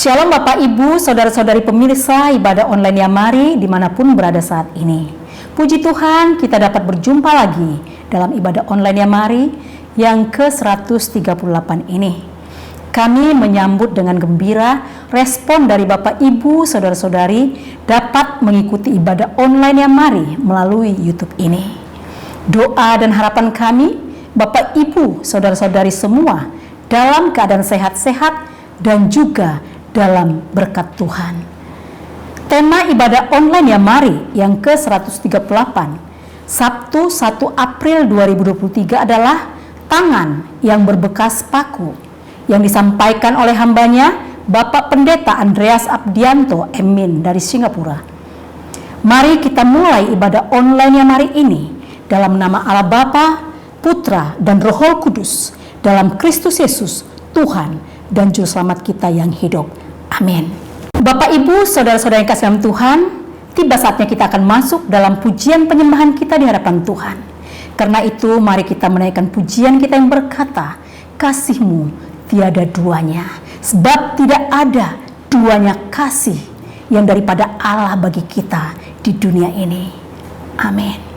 Shalom Bapak Ibu, Saudara-saudari pemirsa ibadah online Yamari dimanapun berada saat ini. Puji Tuhan kita dapat berjumpa lagi dalam ibadah online Yamari yang ke-138 ini. Kami menyambut dengan gembira respon dari Bapak Ibu, Saudara-saudari dapat mengikuti ibadah online Yamari melalui YouTube ini. Doa dan harapan kami, Bapak Ibu, Saudara-saudari semua dalam keadaan sehat-sehat dan juga dalam berkat Tuhan. Tema ibadah online Yamari yang ke-138 Sabtu 1 April 2023 adalah tangan yang berbekas paku, yang disampaikan oleh hambanya Bapak Pendeta Andreas Abdianto Emin dari Singapura. Mari kita mulai ibadah online Yamari ini dalam nama Allah Bapa, Putra dan Roh Kudus, dalam Kristus Yesus Tuhan dan Juru Selamat kita yang hidup. Amin. Bapak Ibu, Saudara-saudara yang kasih dalam Tuhan, tiba saatnya kita akan masuk dalam pujian penyembahan kita di hadapan Tuhan. Karena itu mari kita menaikkan pujian kita yang berkata, kasih-Mu tiada duanya, sebab tidak ada duanya kasih yang daripada Allah bagi kita di dunia ini. Amin.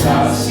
Kasih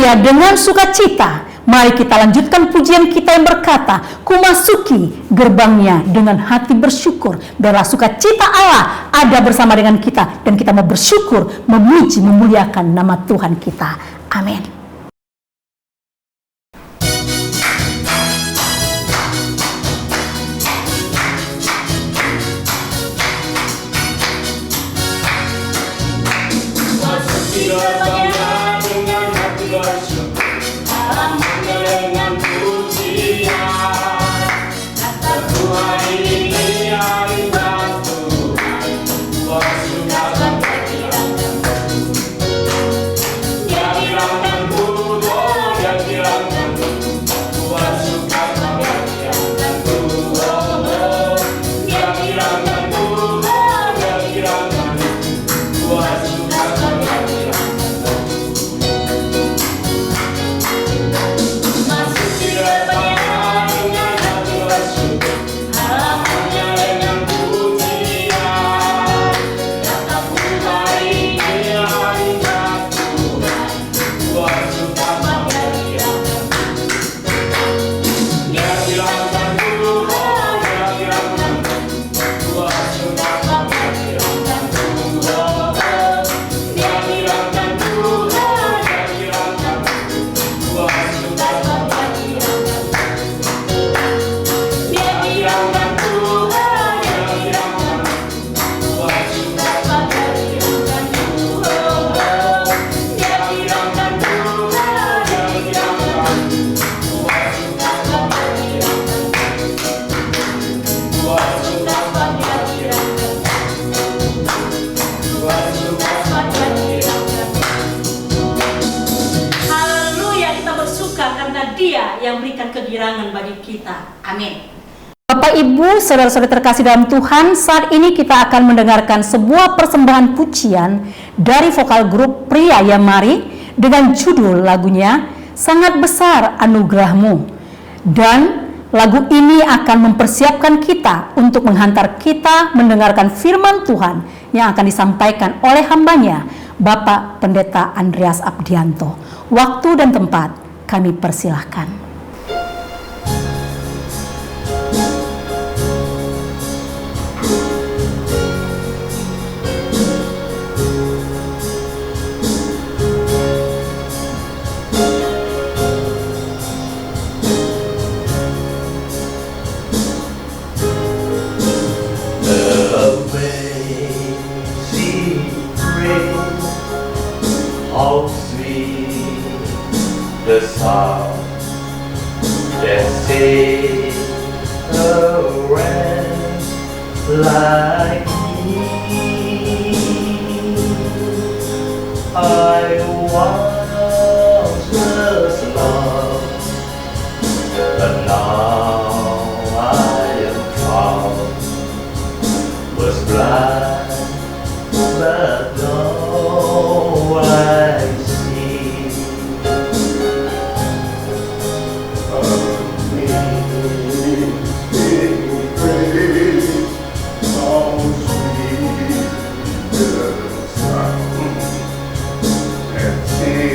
Haleluya, dengan sukacita mari kita lanjutkan pujian kita yang berkata, ku masuki gerbangnya dengan hati bersyukur. Biarlah sukacita Allah ada bersama dengan kita, dan kita mau bersyukur, memuji, memuliakan nama Tuhan kita. Amin. Dia yang berikan kegirangan bagi kita. Amin. Bapak Ibu, saudara-saudari terkasih dalam Tuhan, saat ini kita akan mendengarkan sebuah persembahan pujian dari vokal grup Pria Ya Mari dengan judul lagunya Sangat Besar Anugerahmu. Dan lagu ini akan mempersiapkan kita untuk menghantar kita mendengarkan firman Tuhan yang akan disampaikan oleh hambanya, Bapak Pendeta Andreas Abdianto. Waktu dan tempat kami persilahkan. The sound that saves a wretch like me. I once was lost, but now I am found. Was blind, but now I see. See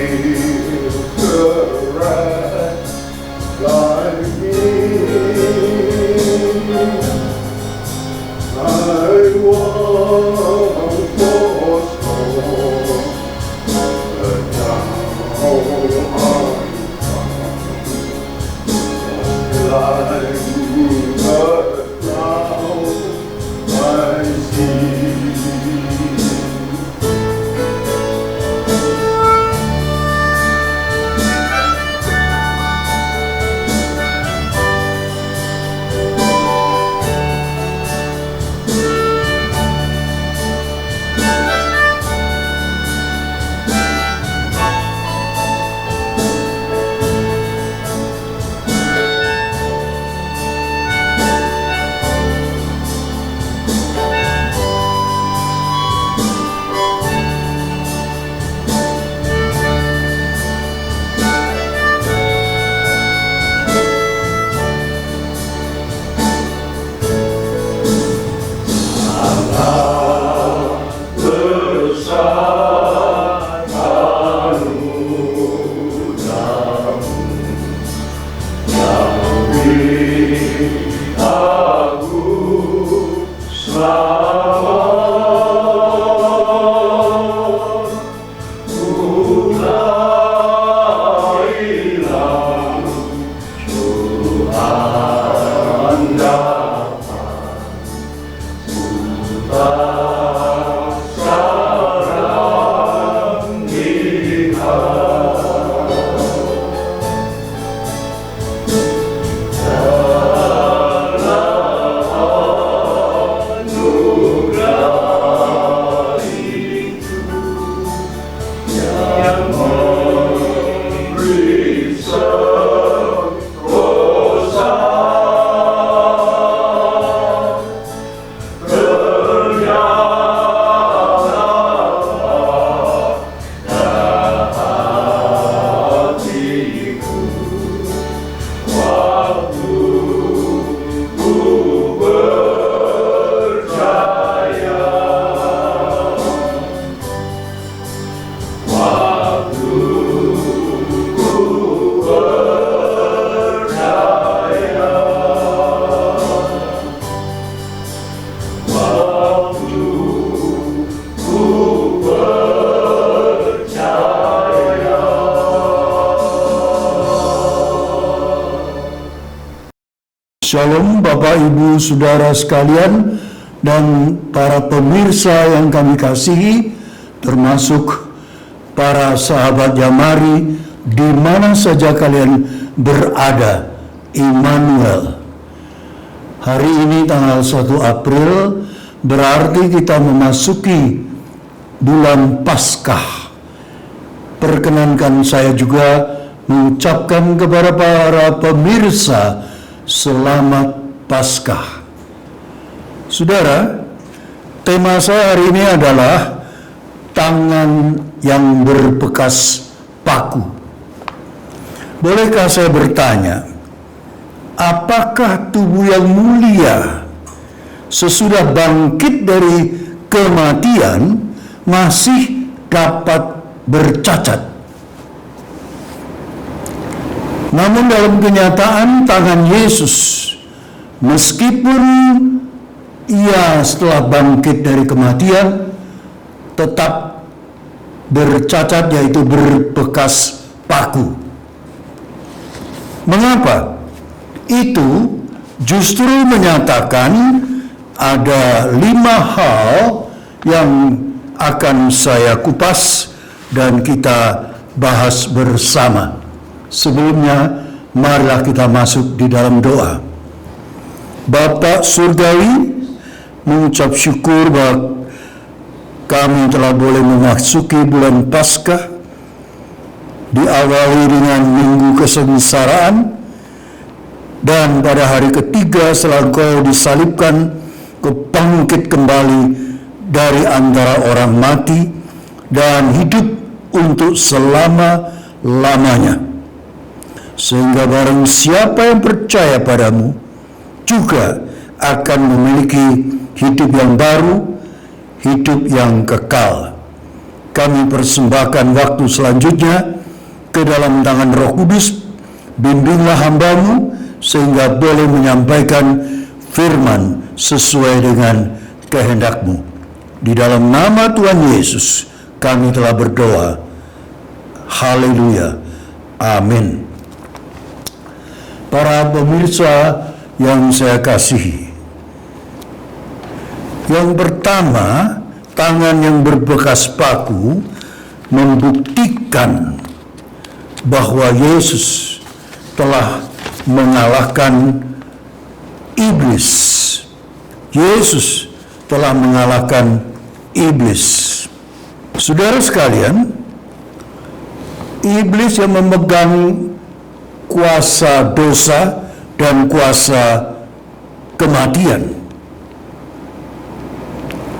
Shalom Bapak Ibu Saudara sekalian dan para pemirsa yang kami kasihi, termasuk para sahabat Jamari di mana saja kalian berada. Immanuel. Hari ini tanggal 1 April berarti kita memasuki bulan Paskah. Perkenankan saya juga mengucapkan kepada para pemirsa selamat Paskah. Saudara, tema saya hari ini adalah tangan yang berbekas paku. Bolehkah saya bertanya, apakah tubuh yang mulia sesudah bangkit dari kematian masih dapat bercacat? Namun dalam kenyataan tangan Yesus, meskipun ia setelah bangkit dari kematian tetap bercacat, yaitu berbekas paku. Mengapa? Itu justru menyatakan ada 5 hal yang akan saya kupas dan kita bahas bersama. Sebelumnya, marilah kita masuk di dalam doa. Bapa Surgawi, mengucap syukur bahwa kami telah boleh memasuki bulan Paskah, diawali dengan minggu kesengsaraan, dan pada hari ketiga setelah Engkau disalibkan, Kau bangkit kembali dari antara orang mati dan hidup untuk selama-lamanya. Sehingga barang siapa yang percaya padamu juga akan memiliki hidup yang baru, hidup yang kekal. Kami persembahkan waktu selanjutnya ke dalam tangan Roh Kudus. Bimbinglah hamba-Mu sehingga boleh menyampaikan firman sesuai dengan kehendak-Mu. Di dalam nama Tuhan Yesus kami telah berdoa. Haleluya. Amin. Para pemirsa yang saya kasihi, yang pertama, tangan yang berbekas paku membuktikan bahwa Yesus telah mengalahkan iblis. Yesus telah mengalahkan iblis. Saudara sekalian, iblis yang memegang kuasa dosa dan kuasa kematian.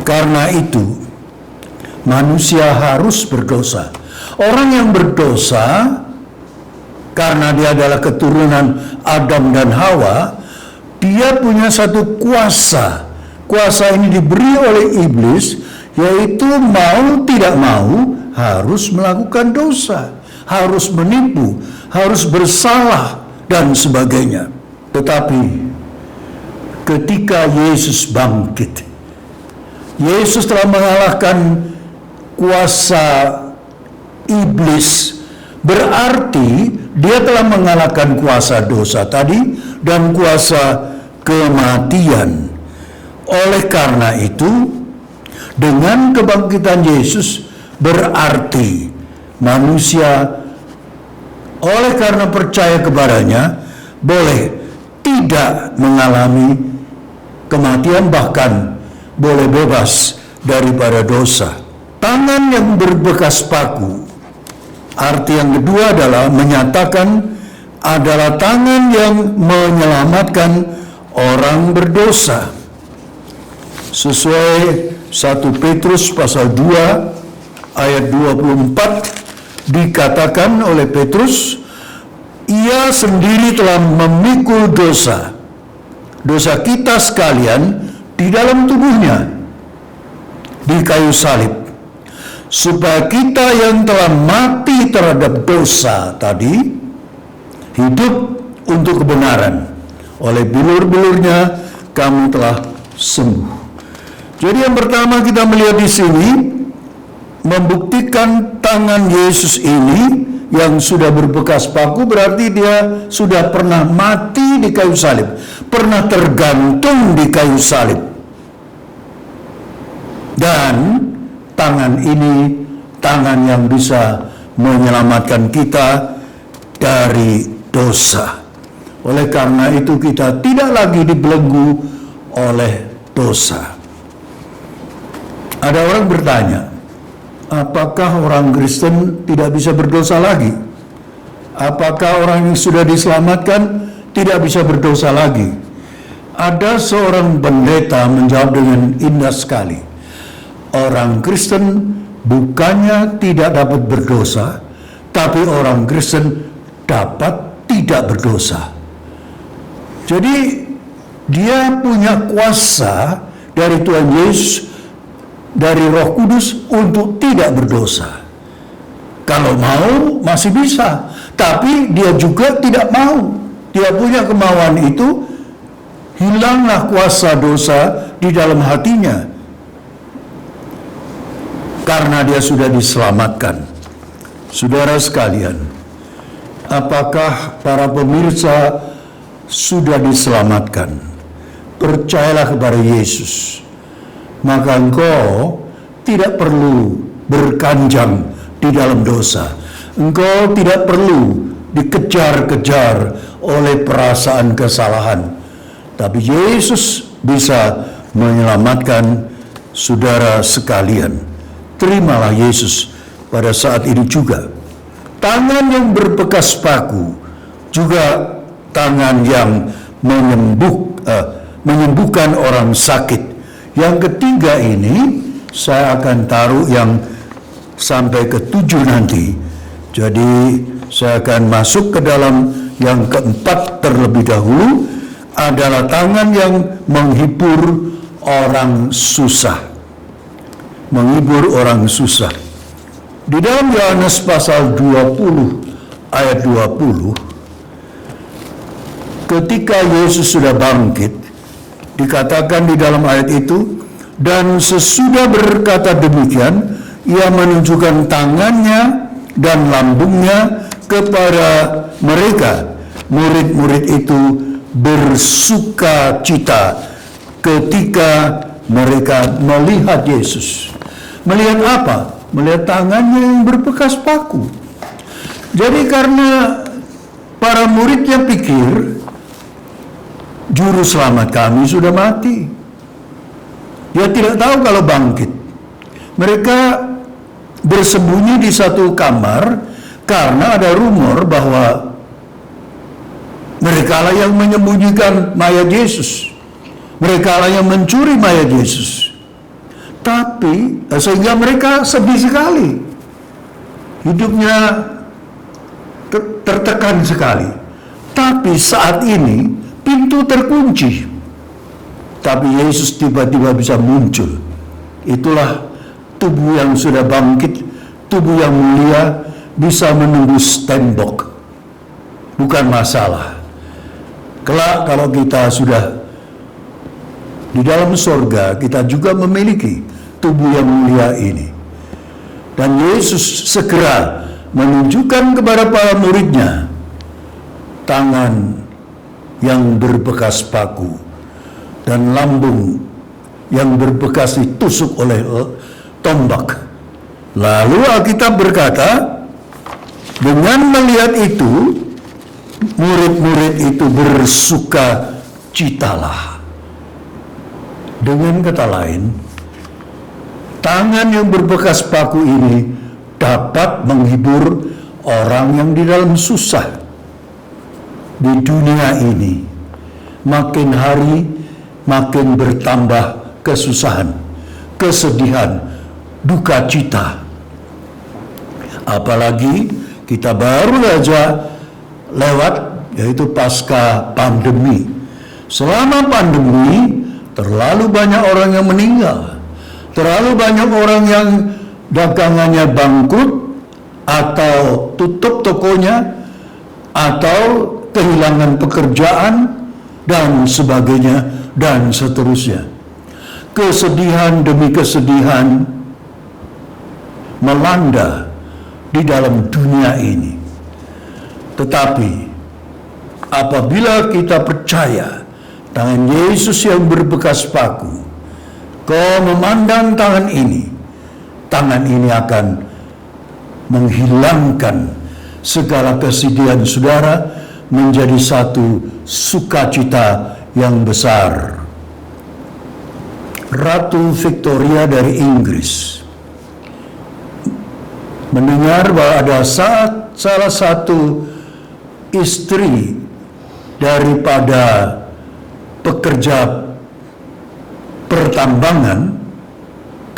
Karena itu, manusia harus berdosa. Orang yang berdosa, karena dia adalah keturunan Adam dan Hawa, dia punya satu kuasa. Kuasa ini diberi oleh iblis, yaitu mau tidak mau harus melakukan dosa, harus menipu, harus bersalah, dan sebagainya. Tetapi ketika Yesus bangkit, Yesus telah mengalahkan kuasa iblis. Berarti dia telah mengalahkan kuasa dosa tadi dan kuasa kematian. Oleh karena itu, dengan kebangkitan Yesus berarti manusia oleh karena percaya kepadanya boleh tidak mengalami kematian, bahkan boleh bebas daripada dosa. Tangan yang berbekas paku, arti yang kedua adalah menyatakan adalah tangan yang menyelamatkan orang berdosa. Sesuai 1 Petrus pasal 2 ayat 24 dikatakan oleh Petrus, ia sendiri telah memikul dosa kita sekalian di dalam tubuhnya di kayu salib, supaya kita yang telah mati terhadap dosa tadi hidup untuk kebenaran. Oleh bilur-bilurnya kamu telah sembuh. Jadi yang pertama kita melihat di sini membuktikan tangan Yesus ini yang sudah berbekas paku berarti dia sudah pernah mati di kayu salib, pernah tergantung di kayu salib. Dan tangan ini tangan yang bisa menyelamatkan kita dari dosa. Oleh karena itu kita tidak lagi dibelenggu oleh dosa. Ada orang bertanya, apakah orang Kristen tidak bisa berdosa lagi? Apakah orang yang sudah diselamatkan tidak bisa berdosa lagi? Ada seorang pendeta menjawab dengan indah sekali. Orang Kristen bukannya tidak dapat berdosa, tapi orang Kristen dapat tidak berdosa. Jadi dia punya kuasa dari Tuhan Yesus, dari Roh Kudus untuk tidak berdosa. Kalau mau masih bisa, tapi dia juga tidak mau. Dia punya kemauan itu, hilanglah kuasa dosa di dalam hatinya. Karena dia sudah diselamatkan. Saudara sekalian, apakah para pemirsa sudah diselamatkan? Percayalah kepada Yesus, maka engkau tidak perlu berkanjang di dalam dosa. Engkau tidak perlu dikejar-kejar oleh perasaan kesalahan. Tapi Yesus bisa menyelamatkan saudara sekalian. Terimalah Yesus pada saat ini juga. Tangan yang berbekas paku juga tangan yang menyembuhkan orang sakit. Yang ketiga ini saya akan taruh yang sampai ke-7 nanti. Jadi saya akan masuk ke dalam yang keempat terlebih dahulu, adalah tangan yang menghibur orang susah. Menghibur orang susah. Di dalam Yohanes pasal 20 ayat 20, ketika Yesus sudah bangkit, dikatakan di dalam ayat itu, dan sesudah berkata demikian, ia menunjukkan tangannya dan lambungnya kepada mereka. Murid-murid itu bersuka cita ketika mereka melihat Yesus. Melihat apa? Melihat tangannya yang berbekas paku. Jadi karena para muridnya pikir juru selamat kami sudah mati, dia tidak tahu kalau bangkit. Mereka bersembunyi di satu kamar karena ada rumor bahwa mereka lah yang menyembunyikan mayat Yesus. Mereka lah yang mencuri mayat Yesus. Tapi sehingga mereka sedih sekali. Hidupnya tertekan sekali. Tapi saat ini pintu terkunci. Tapi Yesus tiba-tiba bisa muncul. Itulah tubuh yang sudah bangkit, tubuh yang mulia bisa menembus tembok. Bukan masalah. Kelak kalau kita sudah di dalam surga, kita juga memiliki tubuh yang mulia ini. Dan Yesus segera menunjukkan kepada para muridnya tangan yang berbekas paku dan lambung yang berbekas ditusuk oleh tombak. Lalu Alkitab berkata, dengan melihat itu, murid-murid itu bersuka citalah. Dengan kata lain, tangan yang berbekas paku ini dapat menghibur orang yang di dalam susah. Di dunia ini, makin hari makin bertambah kesusahan, kesedihan, duka cita. Apalagi kita baru saja lewat, yaitu pasca pandemi. Selama pandemi, terlalu banyak orang yang meninggal. Terlalu banyak orang yang dagangannya bangkrut, atau tutup tokonya, atau kehilangan pekerjaan, dan sebagainya, dan seterusnya. Kesedihan demi kesedihan melanda di dalam dunia ini. Tetapi apabila kita percaya tangan Yesus yang berbekas paku, kau memandang tangan ini akan menghilangkan segala kesedihan saudara menjadi satu sukacita yang besar. Ratu Victoria dari Inggris mendengar bahwa ada salah satu istri daripada pekerja pertambangan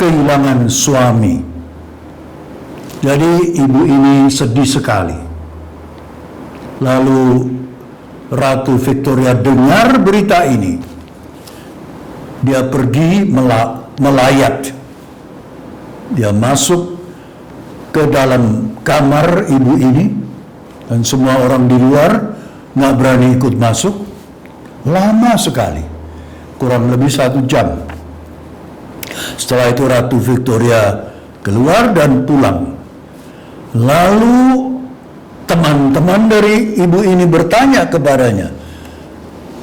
kehilangan suami. Jadi ibu ini sedih sekali. Lalu Ratu Victoria dengar berita ini. Dia pergi melayat. Dia masuk ke dalam kamar ibu ini, dan semua orang di luar nggak berani ikut masuk. Lama sekali, kurang lebih 1 jam. Setelah itu Ratu Victoria keluar dan pulang. Lalu teman-teman dari ibu ini bertanya kepadanya,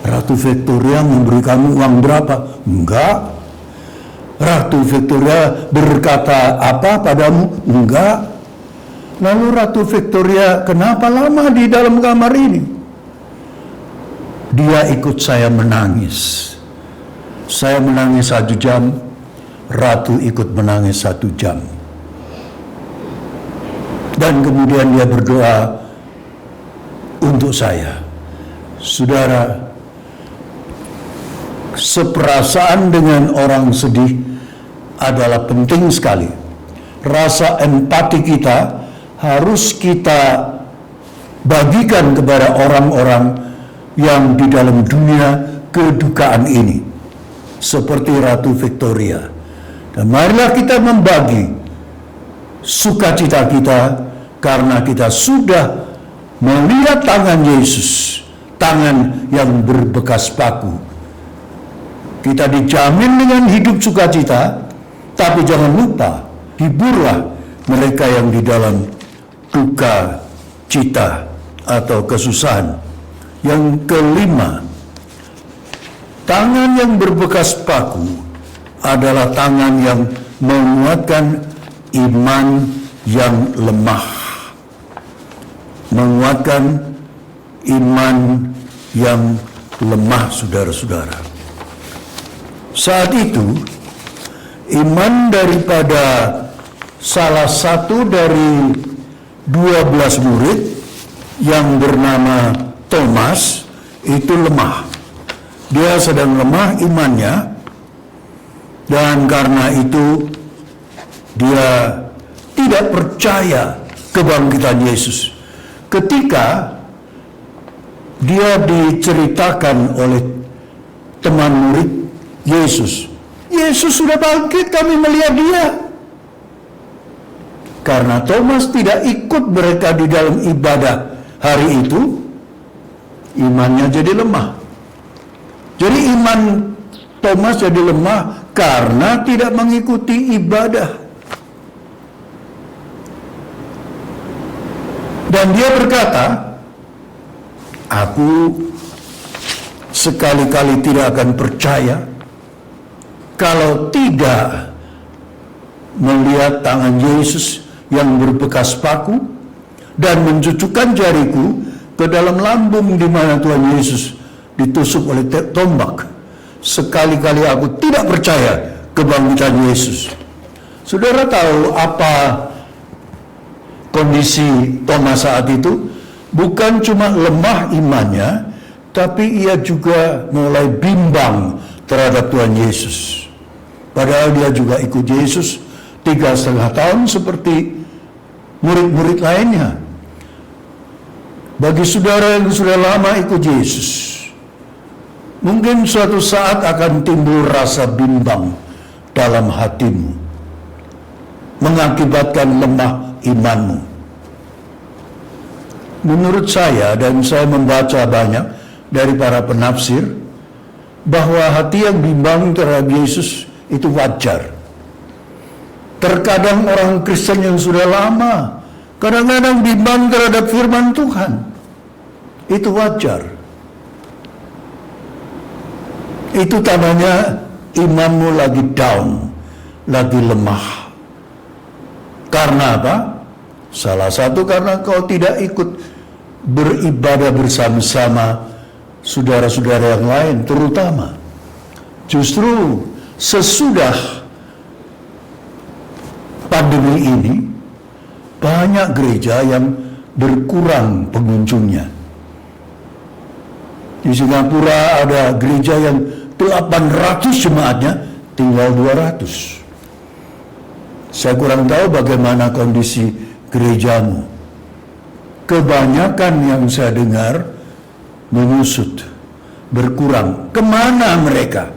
Ratu Victoria memberi kamu uang berapa? Enggak. Ratu Victoria berkata apa padamu? Enggak. Lalu Ratu Victoria, kenapa lama di dalam kamar ini? Dia ikut saya menangis. Saya menangis 1 jam, Ratu ikut menangis 1 jam. Dan kemudian dia berdoa untuk saya. Saudara, seperasaan dengan orang sedih adalah penting sekali. Rasa empati kita harus kita bagikan kepada orang-orang yang di dalam dunia kedukaan ini, seperti Ratu Victoria. Dan marilah kita membagi sukacita kita karena kita sudah melihat tangan Yesus, tangan yang berbekas paku. Kita dijamin dengan hidup sukacita, tapi jangan lupa, hiburlah mereka yang di dalam duka cita atau kesusahan. Yang kelima, tangan yang berbekas paku adalah tangan yang menguatkan iman yang lemah. Menguatkan iman yang lemah, saudara-saudara. Saat itu, iman daripada salah satu dari 12 murid yang bernama Thomas itu lemah. Dia sedang lemah imannya, dan karena itu dia tidak percaya kebangkitan Yesus. Ketika dia diceritakan oleh teman murid Yesus, Yesus sudah bangkit, kami melihat dia. Karena Thomas tidak ikut mereka di dalam ibadah hari itu, imannya jadi lemah. Jadi iman Thomas jadi lemah karena tidak mengikuti ibadah. Dan dia berkata, aku sekali-kali tidak akan percaya kalau tidak melihat tangan Yesus yang berbekas paku dan mencucukkan jariku ke dalam lambung di mana Tuhan Yesus ditusuk oleh tombak. Sekali-kali aku tidak percaya kebangkitan Yesus. Saudara tahu apa kondisi Thomas saat itu? Bukan cuma lemah imannya, tapi ia juga mulai bimbang terhadap Tuhan Yesus. Padahal dia juga ikut Yesus 3,5 tahun seperti murid-murid lainnya. Bagi saudara yang sudah lama ikut Yesus, mungkin suatu saat akan timbul rasa bimbang dalam hatimu, mengakibatkan lemah imanmu. Menurut saya, dan saya membaca banyak dari para penafsir, bahwa hati yang bimbang terhadap Yesus itu wajar. Terkadang orang Kristen yang sudah lama kadang-kadang bimbang terhadap firman Tuhan. Itu wajar. Itu tandanya imanmu lagi down, lagi lemah. Karena apa? Salah satu karena kau tidak ikut beribadah bersama-sama saudara-saudara yang lain, terutama. Justru sesudah pandemi ini, banyak gereja yang berkurang pengunjungnya. Di Singapura ada gereja yang 800 jemaatnya, tinggal 200. Saya kurang tahu bagaimana kondisi gerejamu. Kebanyakan yang saya dengar menyusut, berkurang. Kemana mereka?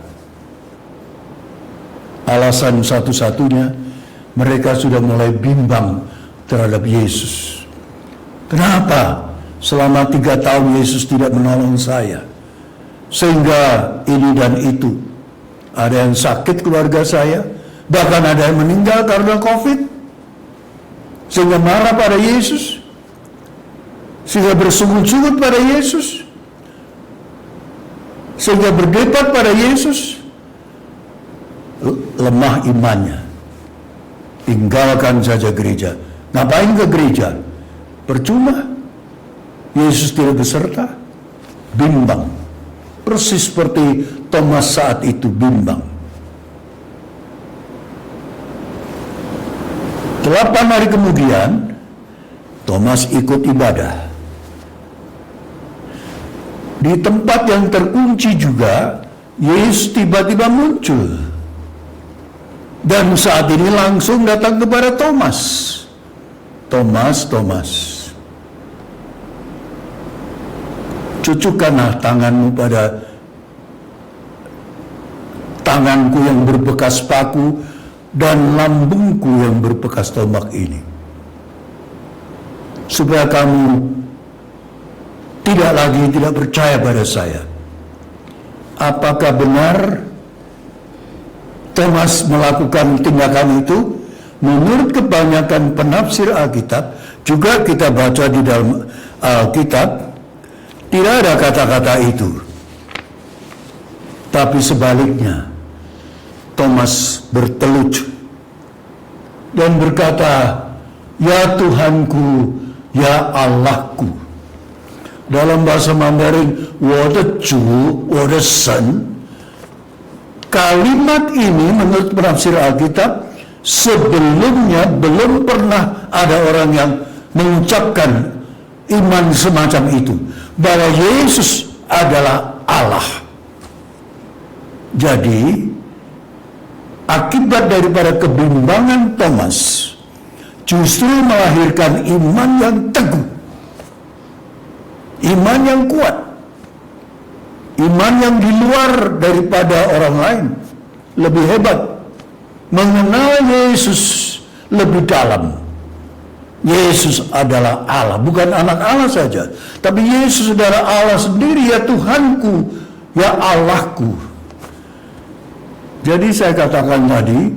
Alasan satu-satunya, mereka sudah mulai bimbang terhadap Yesus. Kenapa selama 3 tahun Yesus tidak menolong saya? Sehingga ini dan itu. Ada yang sakit keluarga saya, bahkan ada yang meninggal karena COVID. Sehingga marah pada Yesus, sehingga bersungut-sungut pada Yesus, sehingga berdebat pada Yesus. Lemah imannya. Tinggalkan saja gereja. Ngapain ke gereja? Percuma. Yesus tidak beserta. Bimbang. Persis seperti Thomas saat itu bimbang. 8 hari kemudian, Thomas ikut ibadah. Di tempat yang terkunci juga, Yesus tiba-tiba muncul. Dan saat ini langsung datang kepada Thomas. Thomas, cucukkanlah tanganmu pada tanganku yang berbekas paku dan lambungku yang berbekas tombak ini. Supaya kamu tidak percaya pada saya. Apakah benar Thomas melakukan tindakan itu? Menurut kebanyakan penafsir Alkitab, juga kita baca di dalam Alkitab, tidak ada kata-kata itu. Tapi sebaliknya, Thomas berteluj dan berkata, "Ya Tuhanku, ya Allahku." Dalam bahasa Mandarin, "Wode Ju, wode Sen." Kalimat ini menurut penafsir Alkitab sebelumnya belum pernah ada orang yang mengucapkan iman semacam itu, bahwa Yesus adalah Allah. Jadi akibat daripada kebimbangan Thomas justru melahirkan iman yang teguh, iman yang kuat, iman yang di luar daripada orang lain, lebih hebat, mengenal Yesus lebih dalam. Yesus adalah Allah, bukan anak Allah saja, tapi Yesus adalah Allah sendiri, ya Tuhanku, ya Allahku. Jadi saya katakan tadi,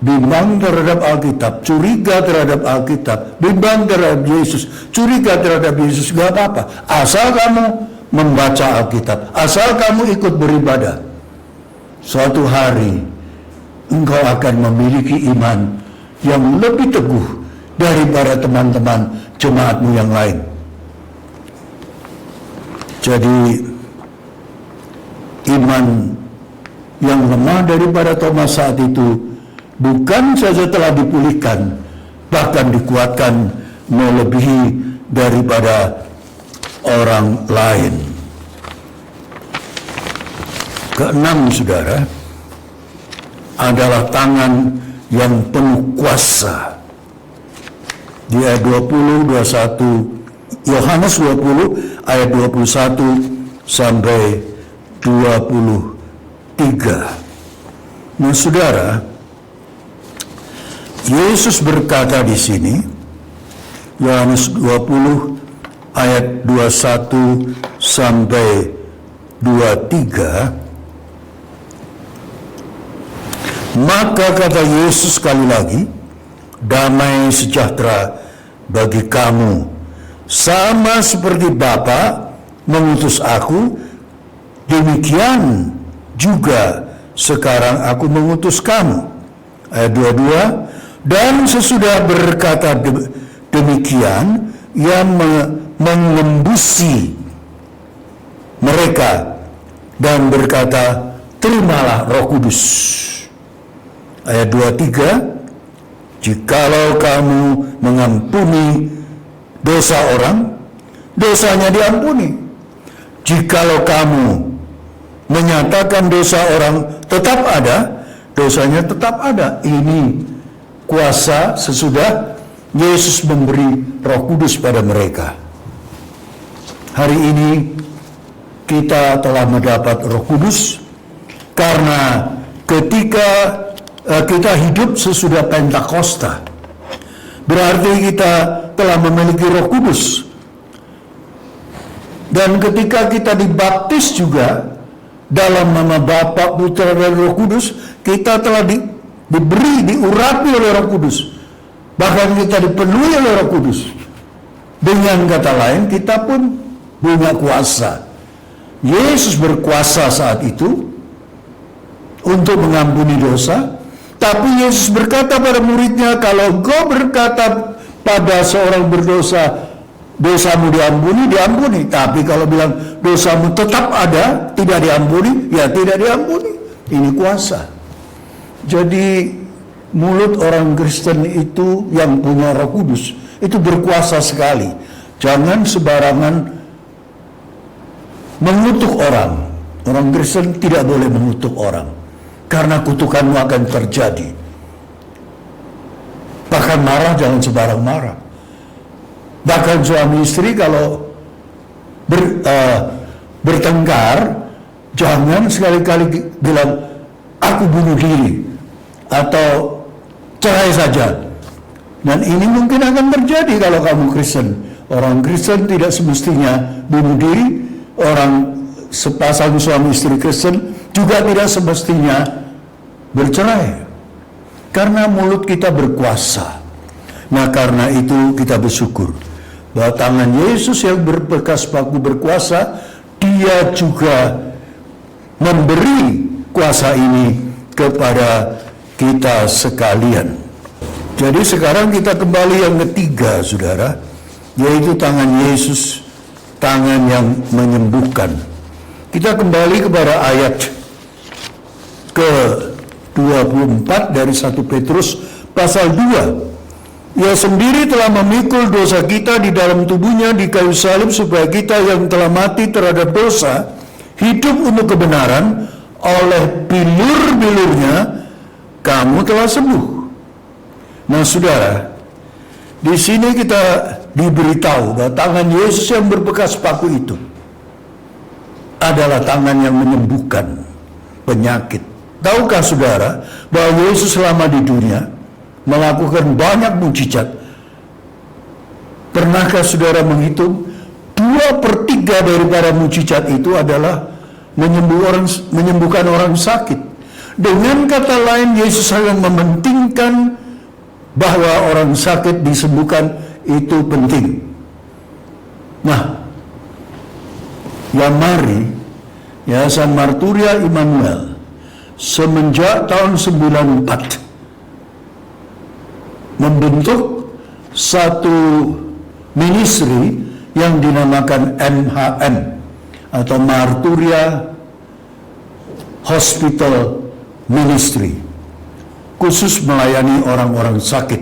bimbang terhadap Alkitab, curiga terhadap Alkitab, bimbang terhadap Yesus, curiga terhadap Yesus, gak apa-apa. Asal kamu membaca Alkitab, asal kamu ikut beribadah, suatu hari engkau akan memiliki iman yang lebih teguh daripada teman-teman jemaatmu yang lain. Jadi iman yang lemah daripada Thomas saat itu bukan saja telah dipulihkan, bahkan dikuatkan melebihi daripada orang lain. Keenam, saudara, adalah tangan yang penuh kuasa. Di ayat 20, 21, Yohanes 20 ayat 21 sampai 23. Nah, saudara, Yesus berkata di sini, Yohanes 20 ayat 21 sampai 23, maka kata Yesus sekali lagi, "Damai sejahtera bagi kamu sama seperti Bapa mengutus aku, demikian juga sekarang aku mengutus kamu. Ayat 22, dan sesudah berkata demikian, ia mengembusi mereka dan berkata, terimalah Roh Kudus. Ayat 23, jikalau kamu mengampuni dosa orang, dosanya diampuni. Jikalau kamu menyatakan dosa orang tetap ada, dosanya tetap ada. Ini kuasa sesudah Yesus memberi Roh Kudus pada mereka. Hari ini kita telah mendapat Roh Kudus karena ketika kita hidup sesudah Pentakosta, berarti kita telah memiliki Roh Kudus. Dan ketika kita dibaptis juga dalam nama Bapa, Putra, dan Roh Kudus, kita telah diurapi oleh Roh Kudus. Bahkan kita dipenuhi oleh Roh Kudus. Dengan kata lain, kita pun punya kuasa. Yesus berkuasa saat itu untuk mengampuni dosa. Tapi Yesus berkata pada muridnya, kalau engkau berkata pada seorang berdosa, dosamu diampuni, diampuni. Tapi kalau bilang dosamu tetap ada, tidak diampuni, ya tidak diampuni. Ini kuasa. Jadi mulut orang Kristen itu yang punya Roh Kudus itu berkuasa sekali. Jangan sembarangan mengutuk orang. Orang Kristen tidak boleh mengutuk orang, karena kutukanmu akan terjadi. Bahkan marah jangan sembarang marah. Bahkan suami istri kalau bertengkar, jangan sekali-kali bilang aku bunuh diri atau cerai saja. Dan ini mungkin akan terjadi kalau kamu Kristen. Orang Kristen tidak semestinya bunuh diri. Orang sepasang suami istri Kristen juga tidak semestinya bercerai, karena mulut kita berkuasa. Nah, karena itu kita bersyukur bahwa tangan Yesus yang berbekas paku berkuasa, dia juga memberi kuasa ini kepada kita sekalian. Jadi sekarang kita kembali yang ketiga, saudara, yaitu tangan Yesus, tangan yang menyembuhkan. Kita kembali kepada ayat ke-24 dari 1 Petrus pasal 2. Ia sendiri telah memikul dosa kita di dalam tubuhnya di kayu salib, supaya kita yang telah mati terhadap dosa hidup untuk kebenaran. Oleh bilur-bilurnya kamu telah sembuh. Nah, saudara, di sini kita diberitahu bahwa tangan Yesus yang berbekas paku itu adalah tangan yang menyembuhkan penyakit. Tahukah saudara bahwa Yesus selama di dunia melakukan banyak mujizat? Pernahkah saudara menghitung 2/3 daripada mujizat itu adalah menyembuhkan orang sakit? Dengan kata lain, Yesus hanya mementingkan bahwa orang sakit disembuhkan, itu penting. Nah, Yamari, Yayasan Marturia Immanuel, semenjak tahun 94 membentuk satu ministry yang dinamakan MHM atau Marturia Hospital Ministry, khusus melayani orang-orang sakit.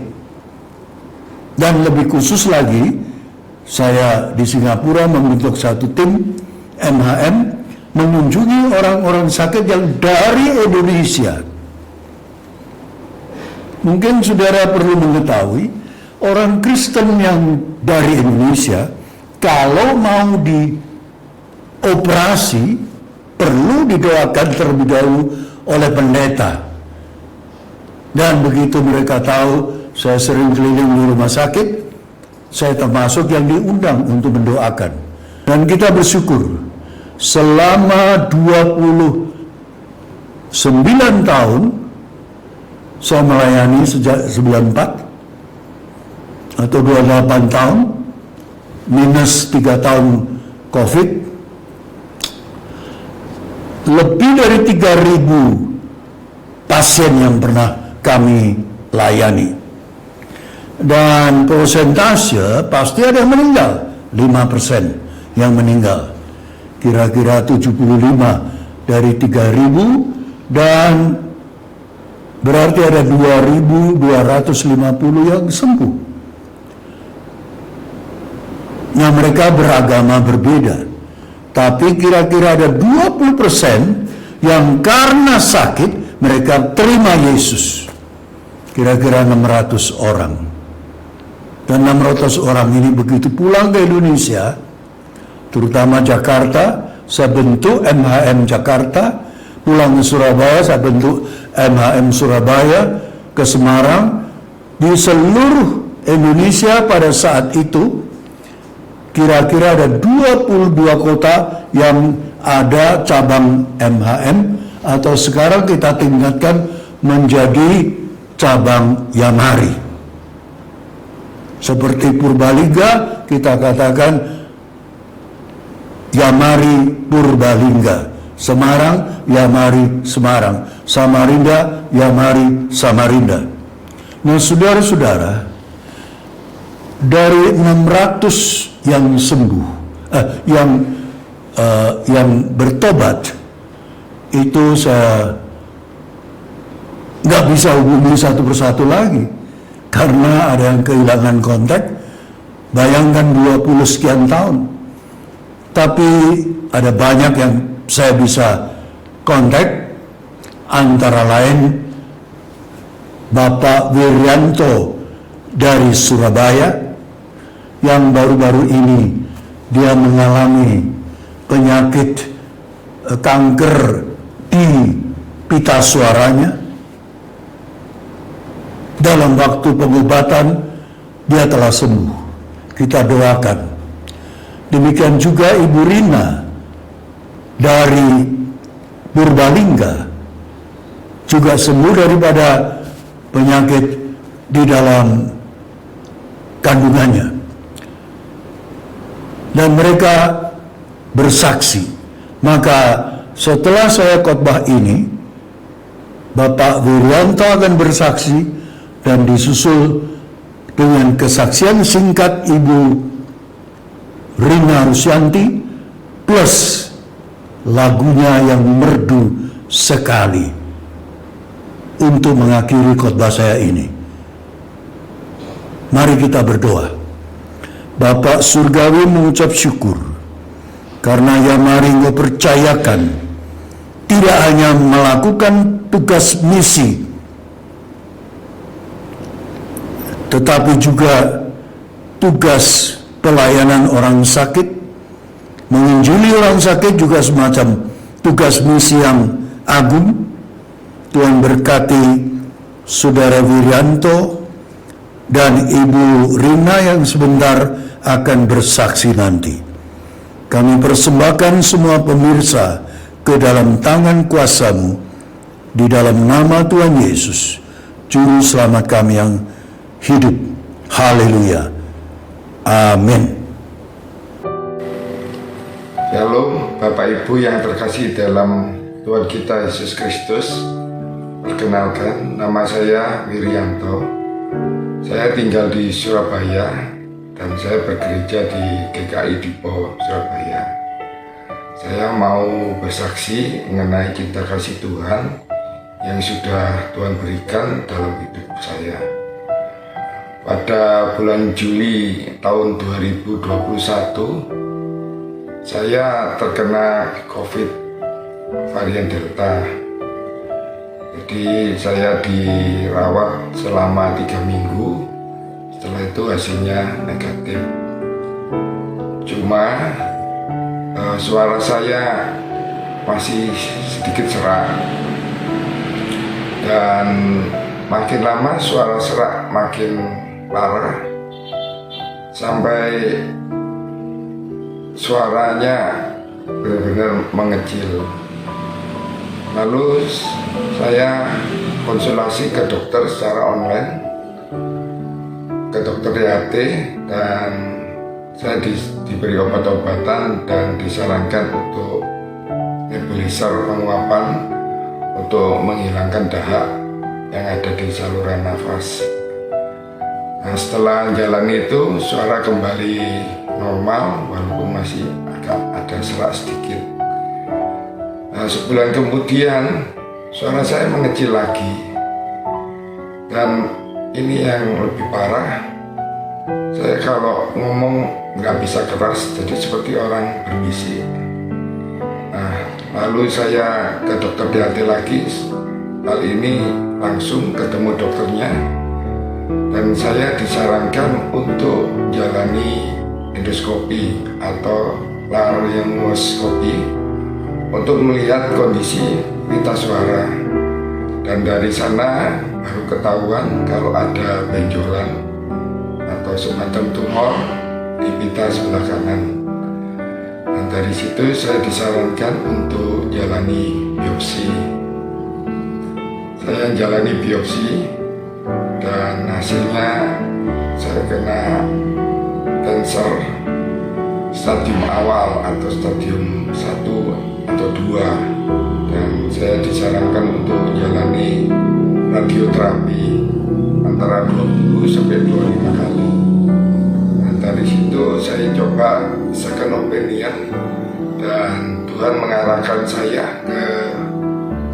Dan lebih khusus lagi, saya di Singapura membentuk satu tim MHM mengunjungi orang-orang sakit yang dari Indonesia. Mungkin saudara perlu mengetahui, orang Kristen yang dari Indonesia kalau mau dioperasi perlu didoakan terlebih dahulu oleh pendeta. Dan begitu mereka tahu saya sering keliling di rumah sakit, saya termasuk yang diundang untuk mendoakan. Dan kita bersyukur selama 29 tahun saya melayani sejak 94 atau 28 tahun, minus 3 tahun COVID, lebih dari 3.000 pasien yang pernah kami layani. Dan persentase pasti ada yang meninggal, 5% yang meninggal. Kira-kira 75 dari 3.000, dan berarti ada 2.250 yang sembuh. Nah, mereka beragama berbeda, tapi kira-kira ada 20% yang karena sakit mereka terima Yesus. Kira-kira 600 orang. Dan 600 orang ini begitu pulang ke Indonesia, terutama Jakarta, saya bentuk MHM Jakarta, pulang ke Surabaya, saya bentuk MHM Surabaya, ke Semarang. Di seluruh Indonesia pada saat itu, kira-kira ada 22 kota yang ada cabang MHM, atau sekarang kita tingkatkan menjadi cabang Yamari. Seperti Purbalingga, kita katakan Yamari Purbalingga. Semarang, Yamari Semarang. Samarinda, Yamari Samarinda. Nah, saudara-saudara, dari 600 yang sembuh, yang bertobat, itu saya nggak bisa hubungi satu persatu lagi, karena ada yang kehilangan kontak. Bayangkan 20 sekian tahun. Tapi ada banyak yang saya bisa kontak, antara lain Bapak Wiryanto dari Surabaya, yang baru-baru ini dia mengalami penyakit kanker di pita suaranya. Dalam waktu pengobatan dia telah sembuh. Kita doakan. Demikian juga Ibu Rina dari Purbalingga juga sembuh daripada penyakit di dalam kandungannya. Dan mereka bersaksi. Maka setelah saya khotbah ini, Bapak Wiryanto akan bersaksi, dan disusul dengan kesaksian singkat Ibu Rina Rusyanti, plus lagunya yang merdu sekali untuk mengakhiri khotbah saya ini. Mari kita berdoa. Bapak Surgawi mengucap syukur karena Yamari Engkau percayakan tidak hanya melakukan tugas misi, tetapi juga tugas pelayanan orang sakit. Menginjili orang sakit juga semacam tugas misi yang agung. Tuhan berkati Saudara Wiryanto dan Ibu Rina yang sebentar akan bersaksi nanti. Kami persembahkan semua pemirsa ke dalam tangan kuasa-Mu, di dalam nama Tuhan Yesus, Juru Selamat kami yang hidup. Haleluya. Amin. Shalom Bapak Ibu yang terkasih dalam Tuhan kita Yesus Kristus. Perkenalkan, nama saya Wiryanto. Saya tinggal di Surabaya dan saya bekerja di GKI Dipo Surabaya. Saya mau bersaksi mengenai cinta kasih Tuhan yang sudah Tuhan berikan dalam hidup saya. Pada bulan Juli tahun 2021, saya terkena COVID varian Delta. Jadi saya dirawat selama 3 minggu. Setelah itu hasilnya negatif. Cuma suara saya masih sedikit serak. Dan makin lama suara serak makin parah, sampai suaranya benar-benar mengecil. Lalu saya konsultasi ke dokter secara online, ke dokter DHT, dan saya diberi obat-obatan dan disarankan untuk nebulizer penguapan untuk menghilangkan dahak yang ada di saluran nafas. Nah, setelah jalan itu suara kembali normal walaupun masih agak ada serak sedikit. Nah, sebulan kemudian suara saya mengecil lagi, dan ini yang lebih parah. Saya kalau ngomong nggak bisa keras, jadi seperti orang berbisik. Nah, lalu saya ke dokter DHT lagi. Kali ini langsung ketemu dokternya, dan saya disarankan untuk jalani endoskopi atau laryngoskopi untuk melihat kondisi pita suara. Dan dari sana baru ketahuan kalau ada benjolan atau semacam tumor di pita sebelah kanan. Dan dari situ saya disarankan untuk jalani biopsi. Saya jalani biopsi dan hasilnya saya kena kanker stadium awal atau stadium 1 atau 2, dan saya disarankan untuk menjalani radioterapi antara 20 sampai 25 kali. Nah, dari situ saya coba second opinion, dan Tuhan mengarahkan saya ke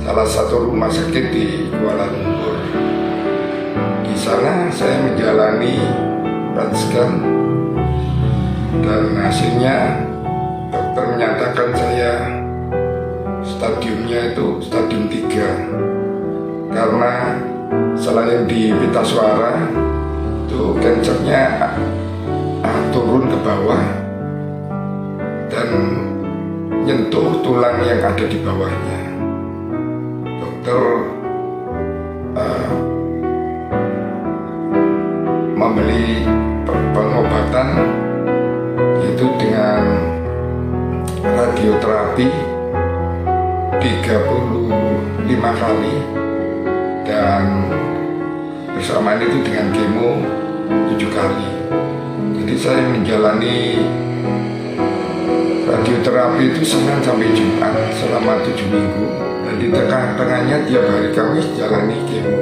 salah satu rumah sakit di Kuala Lumpur. Di sana saya menjalani PET scan, dan hasilnya dokter menyatakan saya stadiumnya itu stadium 3, karena selain di pita suara itu kankernya turun ke bawah dan nyentuh tulang yang ada di bawahnya. Dokter membeli pengobatan yaitu dengan radioterapi 35 kali, dan bersamaan itu dengan kemo 7 kali. Jadi saya menjalani radioterapi itu Senin sampai Jumat selama 7 minggu, dan di tengah-tengahnya tiap hari Kamis jalani kemo.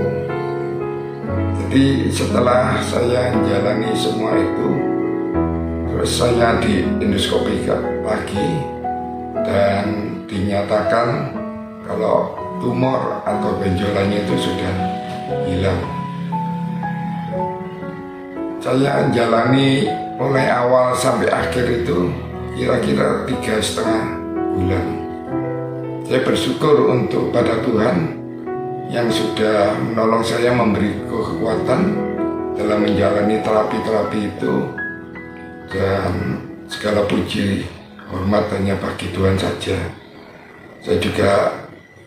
Jadi setelah saya menjalani semua itu, terus saya di endoskopi lagi dan dinyatakan kalau tumor atau benjolannya itu sudah hilang. Saya jalani mulai awal sampai akhir itu kira-kira 3,5 bulan. Saya bersyukur untuk pada Tuhan yang sudah menolong saya, memberi kekuatan dalam menjalani terapi-terapi itu, dan segala puji hormat hanya bagi Tuhan saja. Saya juga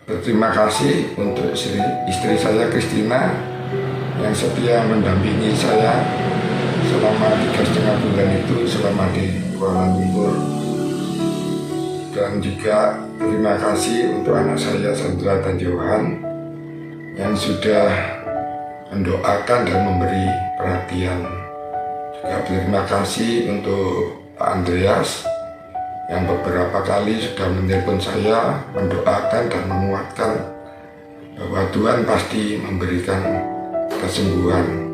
berterima kasih untuk istri saya Christina yang setia mendampingi saya selama 3,5 bulan itu selama di Kuala Lumpur. Dan juga terima kasih untuk anak saya Sandra dan Johan yang sudah mendoakan dan memberi perhatian. Juga terima kasih untuk Pak Andreas yang beberapa kali sudah menelpon saya, mendoakan dan menguatkan bahwa Tuhan pasti memberikan kesembuhan.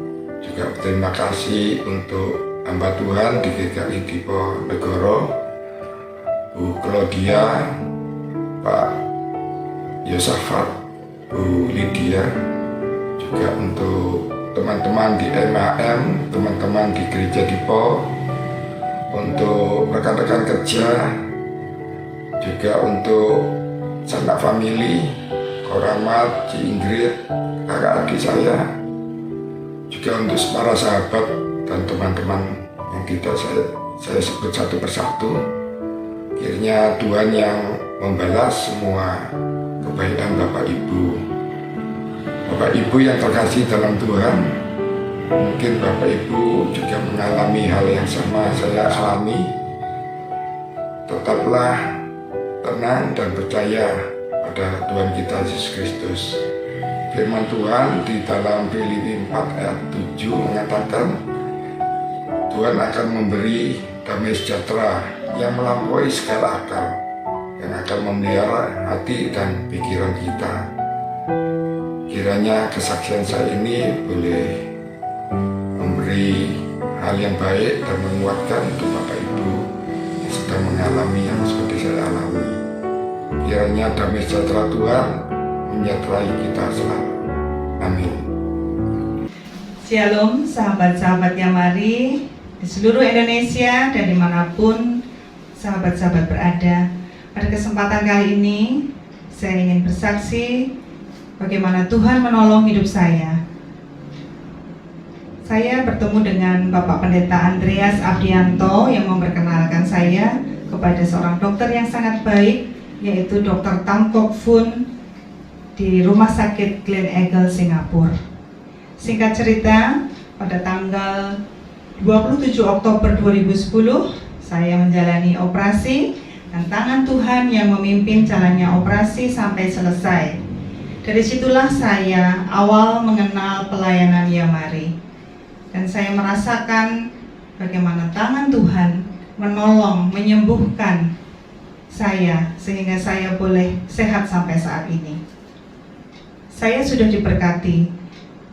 Juga terima kasih untuk hamba Tuhan di GKI Diponegoro, Bu Claudia, Pak Yosafat, Bu Lydia, juga untuk teman-teman di MAM, teman-teman di Gereja Dipo, untuk rekan-rekan kerja, juga untuk sanak famili, Koramat, Ci Ingrid, kakak adik saya, juga untuk para sahabat dan teman-teman yang saya sebut satu persatu. Akhirnya Tuhan yang membalas semua kebaikan Bapak Ibu. Bapak Ibu yang terkasih dalam Tuhan, mungkin Bapak Ibu juga mengalami hal yang sama saya alami. Tetaplah tenang dan percaya pada Tuhan kita Yesus Kristus. Firman Tuhan di dalam Filipi 4 ayat 7 mengatakan, Tuhan akan memberi damai sejahtera yang melampaui segala akal, yang akan memelihara hati dan pikiran kita. Kiranya kesaksian saya ini boleh memberi hal yang baik dan menguatkan untuk Bapak Ibu yang sedang mengalami yang seperti saya alami. Kiranya damai sejahtera Tuhan menyertai kita selalu. Amin. Shalom sahabat-sahabat Yamari di seluruh Indonesia dan dimanapun sahabat-sahabat berada. Pada kesempatan kali ini saya ingin bersaksi bagaimana Tuhan menolong hidup saya. Saya bertemu dengan Bapak Pendeta Andreas Abdianto yang memperkenalkan saya kepada seorang dokter yang sangat baik, yaitu Dr. Tam Kok Fun di Rumah Sakit Glen Eagle, Singapura. Singkat cerita, pada tanggal 27 Oktober 2010, saya menjalani operasi dan tangan Tuhan yang memimpin jalannya operasi sampai selesai. Dari situlah saya awal mengenal pelayanan Yamari. Dan saya merasakan bagaimana tangan Tuhan menolong, menyembuhkan saya sehingga saya boleh sehat sampai saat ini. Saya sudah diberkati,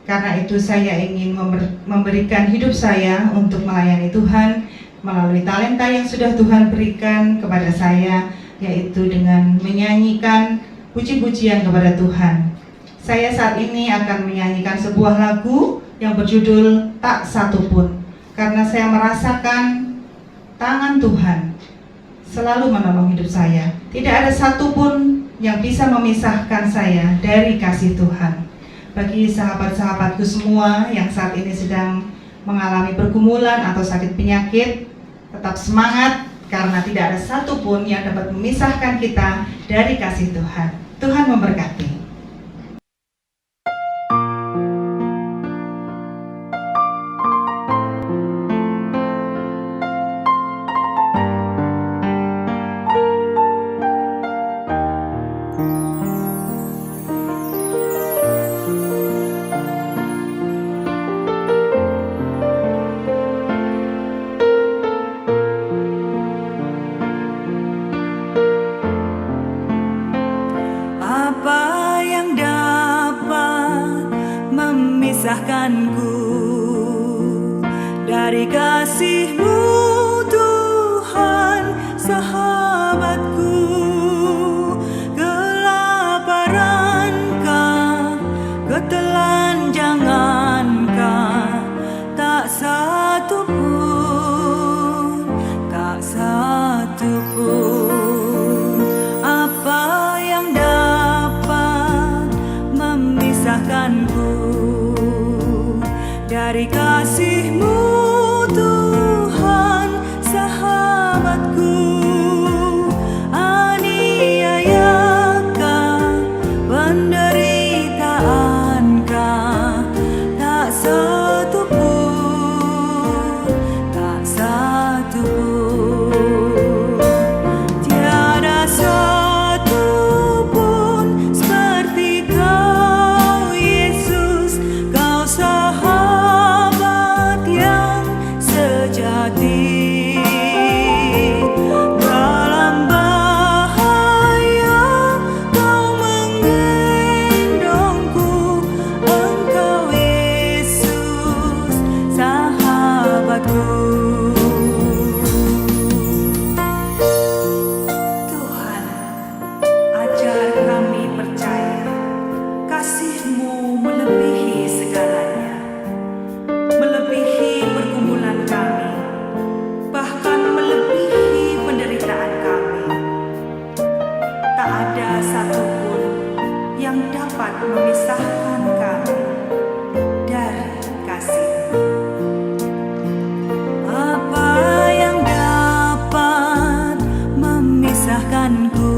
karena itu saya ingin memberikan hidup saya untuk melayani Tuhan melalui talenta yang sudah Tuhan berikan kepada saya, yaitu dengan menyanyikan puji-pujian kepada Tuhan. Saya saat ini akan menyanyikan sebuah lagu yang berjudul Tak Satu Pun, karena saya merasakan tangan Tuhan selalu menolong hidup saya. Tidak ada satupun yang bisa memisahkan saya dari kasih Tuhan. Bagi sahabat-sahabatku semua yang saat ini sedang mengalami pergumulan atau sakit penyakit, tetap semangat, karena tidak ada satupun yang dapat memisahkan kita dari kasih Tuhan. Tuhan memberkati. Apa yang dapat memisahkanku dari kasih-Mu, Tuhan, sahabatku? Kelaparankah, ketelanjangankah, tak satu pun, tak satu pun. Dari kasih-Mu, Tuhan, sahabatku. Aniayakah, penderitaankah, tak satu pun, tak satu pun. Tiada satu pun seperti Kau, Yesus. Kau sahabat yang sejati. Dalam bahaya Kau menggendongku. Engkau, Yesus, sahabatku. Tuhan, ajar kami percaya kasih-Mu melebihi segalanya, melebihi pergumulan kami, bahkan melebihi penderitaan kami. Tak ada satupun yang dapat memisahkan kami dari kasih-Mu. Apa yang dapat memisahkanku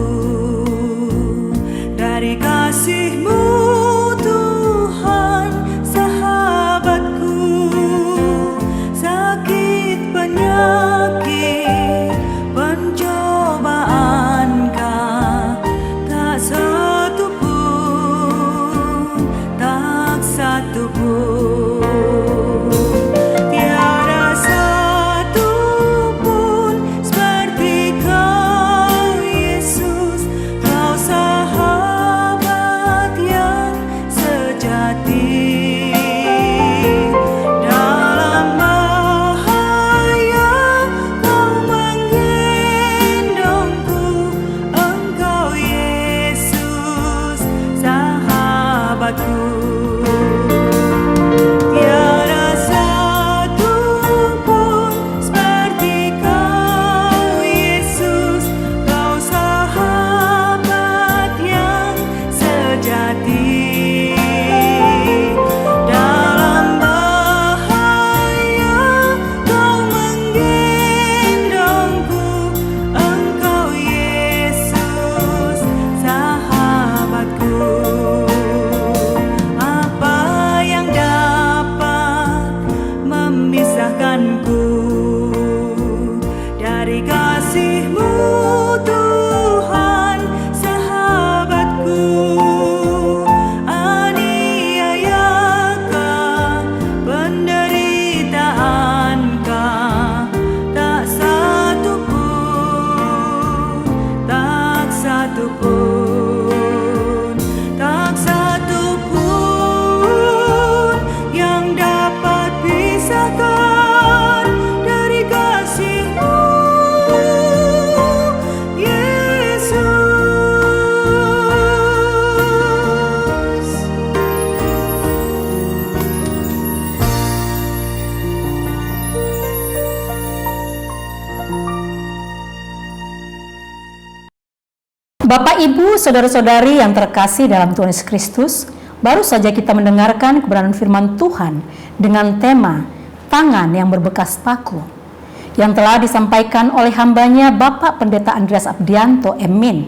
dari kasih-Mu, Tuhan, sahabatku? Sakit, penyakit, pencobaankah, tak satu pun, Bapak, Ibu, Saudara-saudari yang terkasih dalam Tuhan Yesus Kristus, baru saja kita mendengarkan kebenaran firman Tuhan dengan tema tangan yang berbekas paku yang telah disampaikan oleh hambanya Bapak Pendeta Andreas Abdianto M.Min.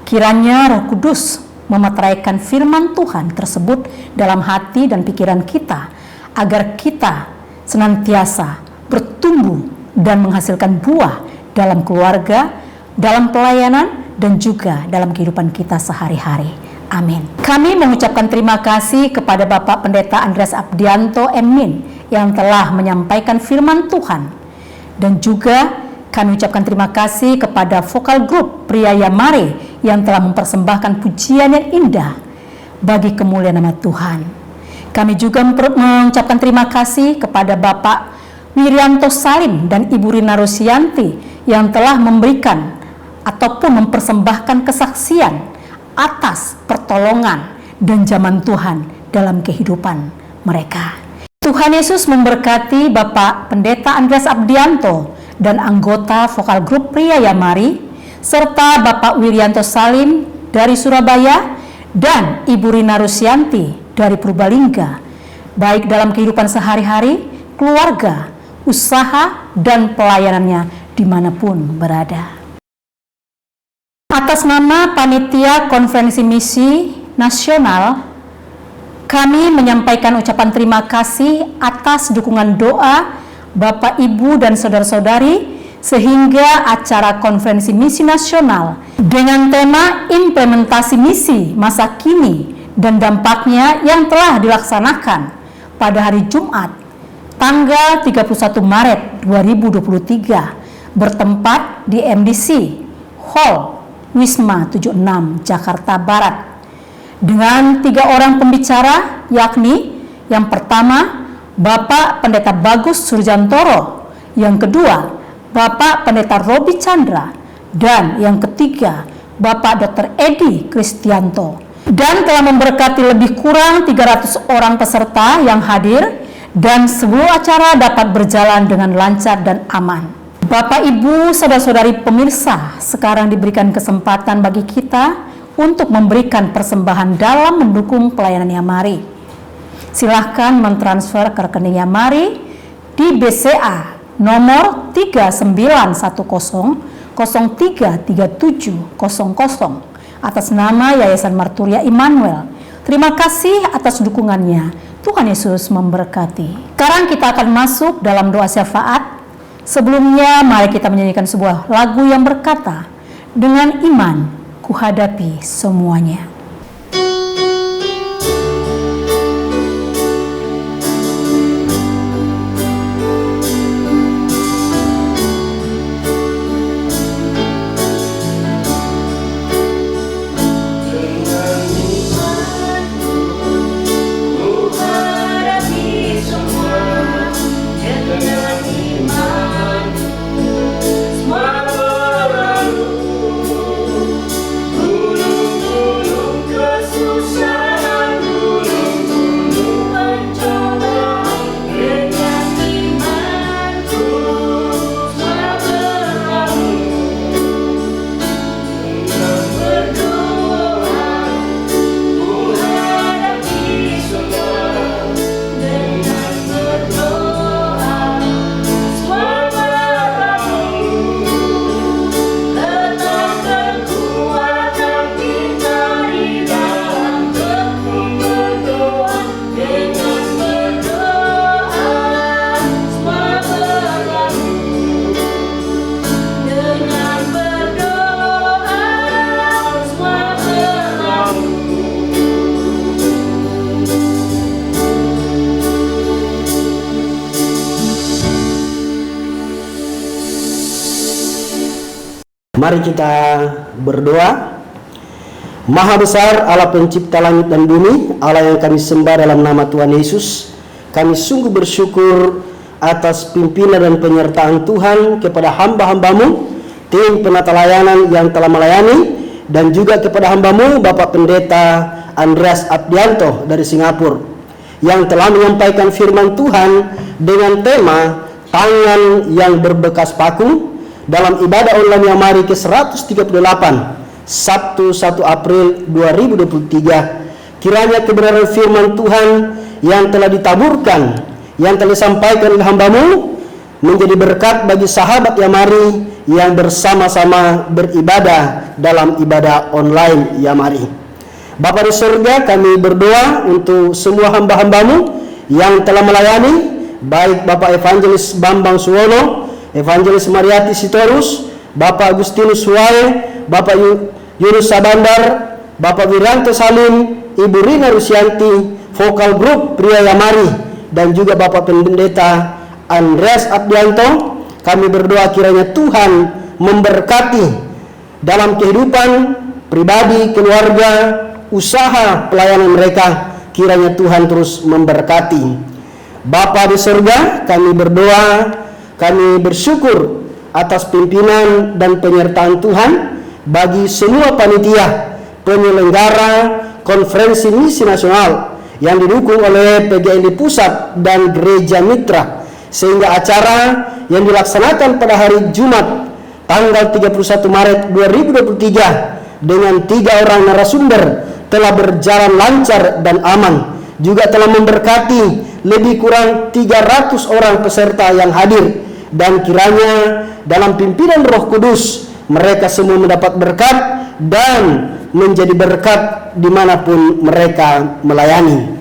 Kiranya Roh Kudus memeteraikan firman Tuhan tersebut dalam hati dan pikiran kita, agar kita senantiasa bertumbuh dan menghasilkan buah dalam keluarga, dalam pelayanan, dan juga dalam kehidupan kita sehari-hari. Amin. Kami mengucapkan terima kasih kepada Bapak Pendeta Andreas Abdianto M.Min yang telah menyampaikan firman Tuhan. Dan juga kami ucapkan terima kasih kepada vokal grup Pria Yamari yang telah mempersembahkan pujian yang indah bagi kemuliaan nama Tuhan. Kami juga mengucapkan terima kasih kepada Bapak Wirianto Salim dan Ibu Rina Rosianti yang telah memberikan ataupun mempersembahkan kesaksian atas pertolongan dan zaman Tuhan dalam kehidupan mereka. Tuhan Yesus memberkati Bapak Pendeta Andreas Abdianto dan anggota vokal grup Pria Yamari, serta Bapak Wirianto Salim dari Surabaya dan Ibu Rina Rosianti dari Purbalingga, baik dalam kehidupan sehari-hari, keluarga, usaha, dan pelayanannya dimanapun berada. Atas nama Panitia Konferensi Misi Nasional, kami menyampaikan ucapan terima kasih atas dukungan doa Bapak, Ibu, dan Saudara-saudari sehingga acara Konferensi Misi Nasional dengan tema implementasi misi masa kini dan dampaknya yang telah dilaksanakan pada hari Jumat tanggal 31 Maret 2023 bertempat di MDC Hall Wisma 76 Jakarta Barat dengan 3 orang pembicara, yakni yang pertama Bapak Pendeta Bagus Surjantoro, yang kedua Bapak Pendeta Robi Chandra, dan yang ketiga Bapak Dr. Edi Kristianto, dan telah memberkati lebih kurang 300 orang peserta yang hadir dan seluruh acara dapat berjalan dengan lancar dan aman. Bapak, Ibu, Saudara-saudari pemirsa, sekarang diberikan kesempatan bagi kita untuk memberikan persembahan dalam mendukung pelayanan Yamari. Silahkan mentransfer ke rekening Yamari di BCA nomor 3910033700 atas nama Yayasan Marturia Immanuel. Terima kasih atas dukungannya. Tuhan Yesus memberkati. Sekarang kita akan masuk dalam doa syafaat. Sebelumnya, mari kita menyanyikan sebuah lagu yang berkata, "Dengan iman kuhadapi semuanya." Mari kita berdoa. Maha besar Allah pencipta langit dan bumi, Allah yang kami sembah dalam nama Tuhan Yesus, kami sungguh bersyukur atas pimpinan dan penyertaan Tuhan kepada hamba-hambamu, tim penata layanan yang telah melayani, dan juga kepada hambamu Bapak Pendeta Andreas Abdianto dari Singapura yang telah menyampaikan firman Tuhan dengan tema tangan yang berbekas paku dalam ibadah online Yamari ke-138 Sabtu 1 April 2023. Kiranya kebenaran firman Tuhan yang telah ditaburkan, yang telah disampaikan oleh hamba-Mu menjadi berkat bagi sahabat Yamari yang bersama-sama beribadah dalam ibadah online Yamari. Bapa di surga, kami berdoa untuk semua hamba-hamba-Mu yang telah melayani, baik Bapak Evangelis Bambang Suwono, Evangelis Mariati Sitorus, Bapak Agustinus Suwaye, Bapak Yunus Sabandar, Bapak Wiranto Salim, Ibu Rina Rusyanti, Vokal Grup Pria Yamari, dan juga Bapak Pendeta Andreas Abdianto. Kami berdoa kiranya Tuhan memberkati dalam kehidupan pribadi, keluarga, usaha, pelayanan mereka. Kiranya Tuhan terus memberkati. Bapa di surga, kami berdoa, kami bersyukur atas pimpinan dan penyertaan Tuhan bagi semua panitia penyelenggara konferensi misi nasional yang didukung oleh PGNI Pusat dan Gereja Mitra, sehingga acara yang dilaksanakan pada hari Jumat tanggal 31 Maret 2023 dengan 3 orang narasumber telah berjalan lancar dan aman, juga telah memberkati lebih kurang 300 orang peserta yang hadir, dan kiranya dalam pimpinan Roh Kudus mereka semua mendapat berkat dan menjadi berkat dimanapun mereka melayani.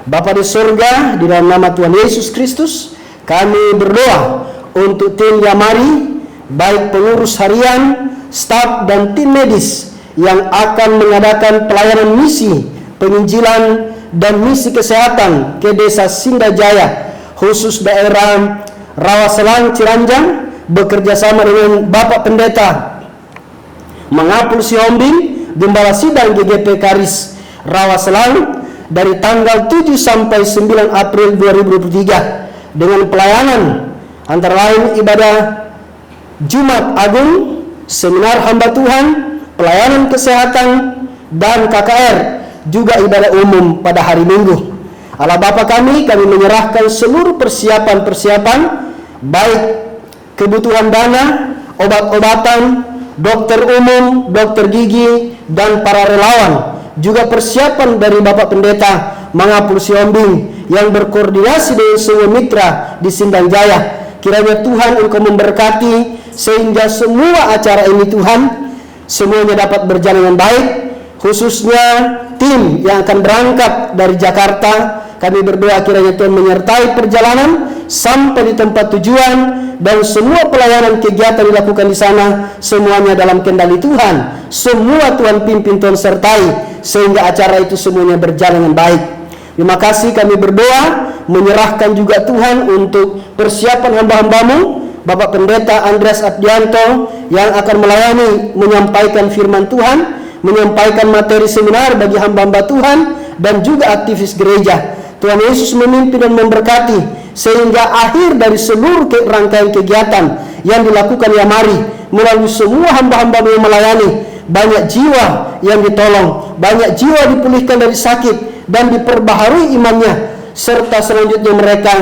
Bapa di surga, di dalam nama Tuhan Yesus Kristus, kami berdoa untuk tim Yamari, baik pengurus harian, staf dan tim medis yang akan mengadakan pelayanan misi penginjilan dan misi kesehatan ke Desa Sindajaya, khusus daerah Rawaselang Ciranjang, bekerja sama dengan Bapak Pendeta Mangapul Siombing, Gembala Sidang GGP Karis Rawaselang, dari tanggal 7 sampai 9 April 2023 dengan pelayanan antara lain ibadah Jumat Agung, seminar hamba Tuhan, pelayanan kesehatan, dan KKR, juga ibadah umum pada hari Minggu. Allah Bapa kami menyerahkan seluruh persiapan-persiapan, baik kebutuhan dana, obat-obatan, dokter umum, dokter gigi, dan para relawan, juga persiapan dari Bapak Pendeta Mangapul Siombing yang berkoordinasi dengan semua mitra di Sindang Jaya. Kiranya Tuhan Engkau memberkati sehingga semua acara ini Tuhan semuanya dapat berjalan dengan baik, khususnya tim yang akan berangkat dari Jakarta. Kami berdoa kiranya Tuhan menyertai perjalanan sampai di tempat tujuan, dan semua pelayanan kegiatan dilakukan di sana semuanya dalam kendali Tuhan. Semua Tuhan pimpin, Tuhan sertai, sehingga acara itu semuanya berjalan dengan baik. Terima kasih, kami berdoa menyerahkan juga Tuhan untuk persiapan hamba-hamba-Mu, Bapak Pendeta Andreas Abdianto yang akan melayani, menyampaikan firman Tuhan, menyampaikan materi seminar bagi hamba-hamba Tuhan, dan juga aktivis gereja. Tuhan Yesus memimpin dan memberkati sehingga akhir dari seluruh rangkaian kegiatan yang dilakukan Yamari melalui semua hamba-hamba yang melayani, banyak jiwa yang ditolong, banyak jiwa dipulihkan dari sakit dan diperbaharui imannya, serta selanjutnya mereka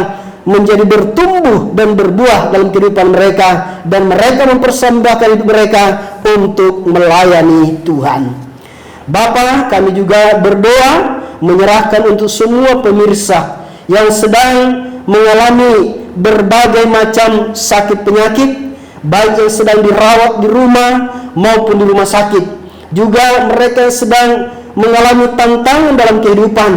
menjadi bertumbuh dan berbuah dalam kehidupan mereka, dan mereka mempersembahkan hidup mereka untuk melayani Tuhan. Bapa, kami juga berdoa menyerahkan untuk semua pemirsa yang sedang mengalami berbagai macam sakit penyakit, baik yang sedang dirawat di rumah maupun di rumah sakit, juga mereka yang sedang mengalami tantangan dalam kehidupan,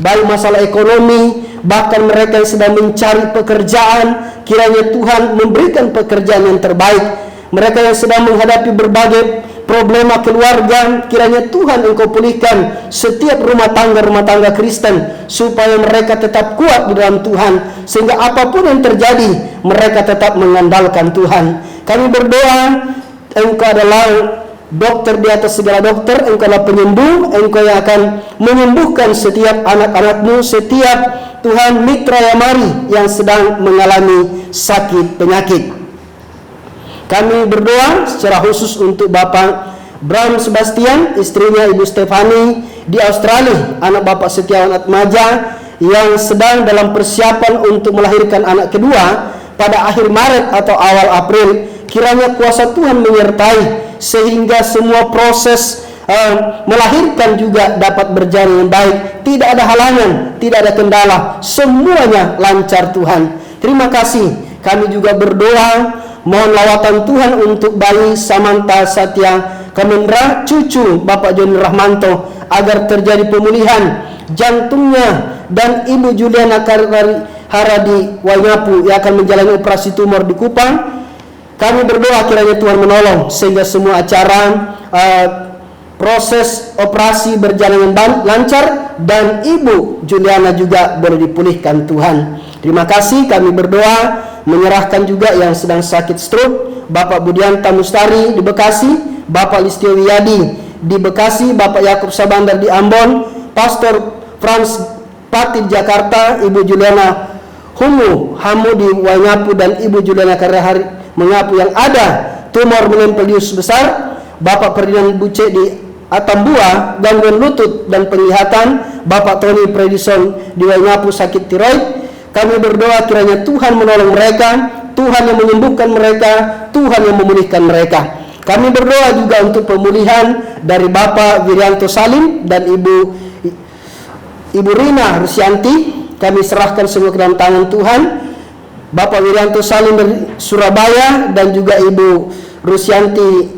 baik masalah ekonomi, bahkan mereka yang sedang mencari pekerjaan. Kiranya Tuhan memberikan pekerjaan yang terbaik. Mereka yang sedang menghadapi berbagai problema keluarga, kiranya Tuhan Engkau pulihkan setiap rumah tangga Kristen, supaya mereka tetap kuat di dalam Tuhan, sehingga apapun yang terjadi mereka tetap mengandalkan Tuhan. Kami berdoa, Engkau adalah dokter di atas segala dokter, Engkau adalah penyembuh, Engkau yang akan menyembuhkan setiap anak-anak-Mu, setiap Tuhan mitra Yamari yang sedang mengalami sakit penyakit. Kami berdoa secara khusus untuk Bapak Bram Sebastian, istrinya Ibu Stefani di Australia, anak Bapak Setiawan Atmaja yang sedang dalam persiapan untuk melahirkan anak kedua pada akhir Maret atau awal April. Kiranya kuasa Tuhan menyertai sehingga semua proses melahirkan juga dapat berjalan dengan baik. Tidak ada halangan, tidak ada kendala, semuanya lancar Tuhan. Terima kasih. Kami juga berdoa mohon lawatan Tuhan untuk bayi Samantha Satya Kamendra, cucu Bapak Joni Rahmanto, agar terjadi pemulihan jantungnya, dan Ibu Juliana Haradi Waingapu yang akan menjalani operasi tumor di Kupang. Kami berdoa kiranya Tuhan menolong sehingga semua acara proses operasi berjalan dengan lancar, dan Ibu Juliana juga boleh dipulihkan Tuhan. Terima kasih. Kami berdoa menyerahkan juga yang sedang sakit stroke, Bapak Budianta Mustari di Bekasi, Bapak Listio Wiyadi di Bekasi, Bapak Yakub Sabandar di Ambon, Pastor Frans Pati di Jakarta, Ibu Juliana Hamu di Waingapu, dan Ibu Juliana Karehari mengaku yang ada tumor menempelius besar, Bapak Ferdinand Buce di Atambua, gangguan lutut dan penglihatan, Bapak Tony Predison di Waingapu sakit tiroid. Kami berdoa kiranya Tuhan menolong mereka, Tuhan yang menyembuhkan mereka, Tuhan yang memulihkan mereka. Kami berdoa juga untuk pemulihan dari Bapak Wirianto Salim dan Ibu Rina Rusyanti. Kami serahkan semua ke dalam tangan Tuhan. Bapak Wirianto Salim dari Surabaya dan juga Ibu Rusyanti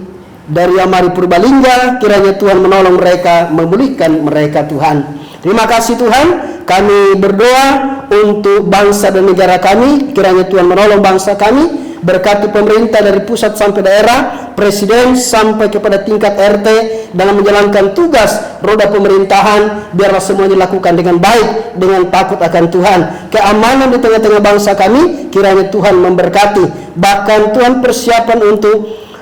dari Amari Purbalingga, kiranya Tuhan menolong mereka, memulihkan mereka Tuhan. Terima kasih Tuhan. Kami berdoa untuk bangsa dan negara kami, kiranya Tuhan menolong bangsa kami, berkati pemerintah dari pusat sampai daerah, presiden sampai kepada tingkat RT dalam menjalankan tugas roda pemerintahan, biarlah semuanya dilakukan dengan baik, dengan takut akan Tuhan. Keamanan di tengah-tengah bangsa kami, kiranya Tuhan memberkati. Bahkan Tuhan persiapan untuk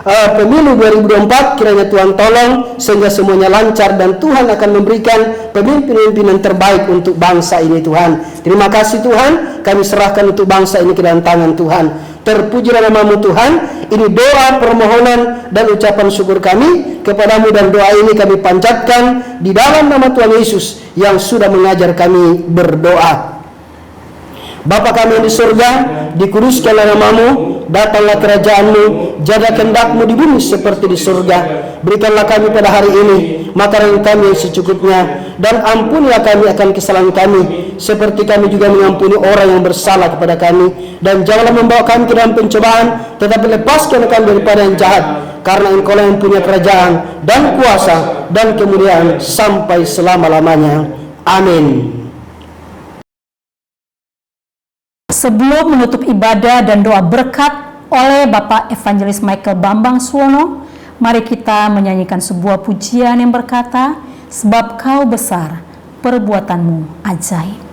pemilu 2024, kiranya Tuhan tolong sehingga semuanya lancar, dan Tuhan akan memberikan pemimpin-pemimpin yang terbaik untuk bangsa ini Tuhan. Terima kasih Tuhan. Kami serahkan untuk bangsa ini ke dalam tangan Tuhan. Terpujilah nama-Mu Tuhan. Ini doa, permohonan, dan ucapan syukur kami kepadamu, dan doa ini kami panjatkan di dalam nama Tuhan Yesus yang sudah mengajar kami berdoa. Bapa kami yang di surga, dikuduskanlah nama-Mu, datanglah kerajaan-Mu, jadilah kehendak-Mu di bumi seperti di surga. Berikanlah kami pada hari ini makanan kami yang secukupnya, dan ampunilah kami akan kesalahan kami, seperti kami juga mengampuni orang yang bersalah kepada kami. Dan janganlah membawa kami ke dalam pencobaan, tetapi lepaskan kami daripada yang jahat, karena Engkau yang punya kerajaan dan kuasa dan kemuliaan sampai selama-lamanya. Amin. Sebelum menutup ibadah dan doa berkat oleh Bapak Evangelis Michael Bambang Suwono, mari kita menyanyikan sebuah pujian yang berkata, sebab Kau besar, perbuatanmu ajaib.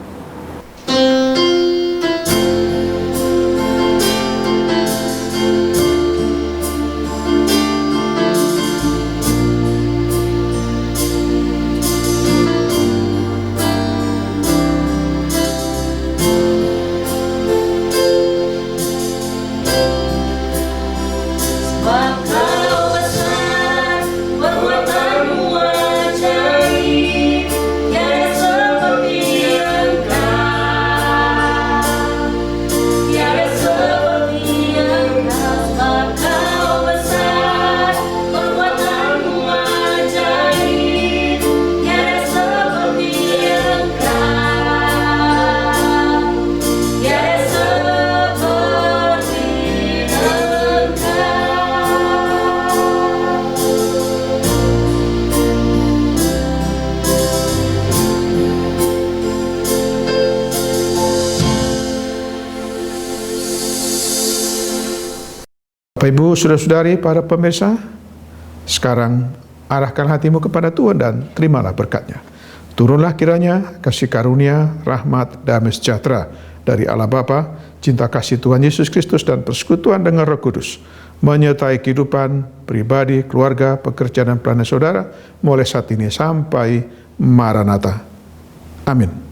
Bapak Ibu, saudara-saudari, para pemirsa, sekarang arahkan hatimu kepada Tuhan dan terimalah berkatnya. Turunlah kiranya kasih karunia, rahmat, damai sejahtera dari Allah Bapa, cinta kasih Tuhan Yesus Kristus, dan persekutuan dengan Roh Kudus menyertai kehidupan pribadi, keluarga, pekerjaan, dan pelayanan saudara mulai saat ini sampai Maranatha. Amin.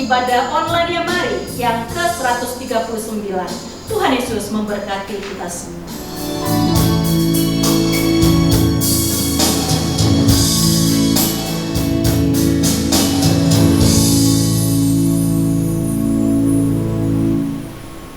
ibadah online ya mari yang ke-139. Tuhan Yesus memberkati kita semua.